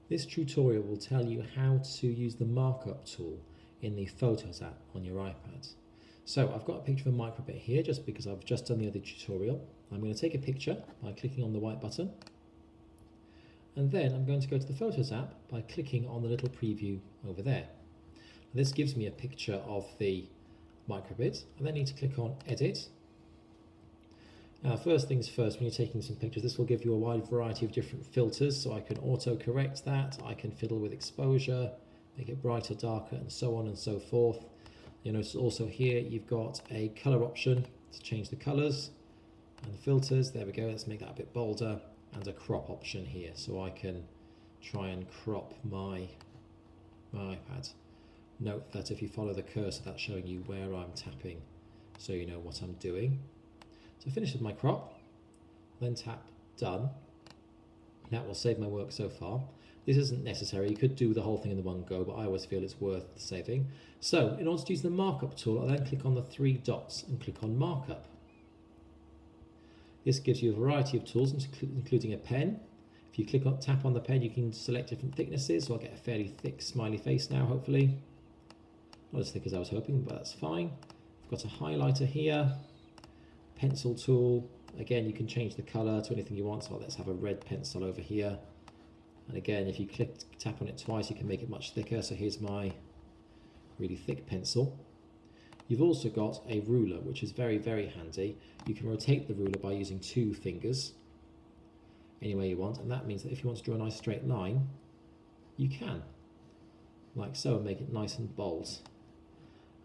This tutorial will tell you how to use the markup tool in the Photos app on your iPad. So I've got a picture of a microbit here just because I've just done the other tutorial. I'm going to take a picture by clicking on the white button, and then I'm going to go to the Photos app by clicking on the little preview over there. This gives me a picture of the microbit. I then need to click on Edit. Now, first things first, when you're taking some pictures, this will give you a wide variety of different filters, so I can auto-correct that, I can fiddle with exposure, make it brighter, darker, and so on and so forth. You notice also here you've got a color option to change the colors and the filters. There we go, let's make that a bit bolder, and a crop option here, so I can try and crop my iPad. Note that if you follow the cursor, that's showing you where I'm tapping, so you know what I'm doing. So finish with my crop, then tap Done. That will save my work so far. This isn't necessary, you could do the whole thing in the one go, but I always feel it's worth saving. So in order to use the markup tool, I'll then click on the three dots and click on markup. This gives you a variety of tools, including a pen. If you tap on the pen, you can select different thicknesses, so I'll get a fairly thick smiley face now, hopefully. Not as thick as I was hoping, but that's fine. I've got a highlighter here. Pencil tool, again you can change the color to anything you want, so let's have a red pencil over here, and again if you tap on it twice you can make it much thicker, so here's my really thick pencil. You've also got a ruler, which is very handy. You can rotate the ruler by using two fingers any way you want, and that means that if you want to draw a nice straight line you can, like so, and make it nice and bold.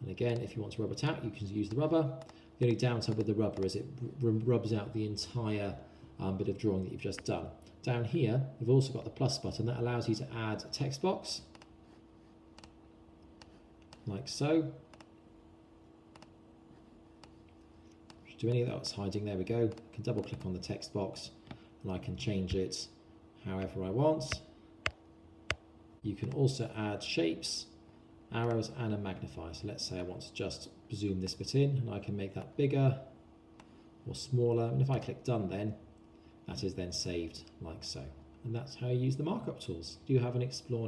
And again, if you want to rub it out, you can use the rubber. The only downside with the rubber is it rubs out the entire bit of drawing that you've just done. Down here, you've also got the plus button that allows you to add a text box, like so. Do any of that, it's hiding, there we go. I can double click on the text box and I can change it however I want. You can also add shapes, arrows, and a magnifier. So let's say I want to just zoom this bit in, and I can make that bigger or smaller, and if I click Done, then that is then saved like so. And that's how you use the markup tools. Do you have an Explore now?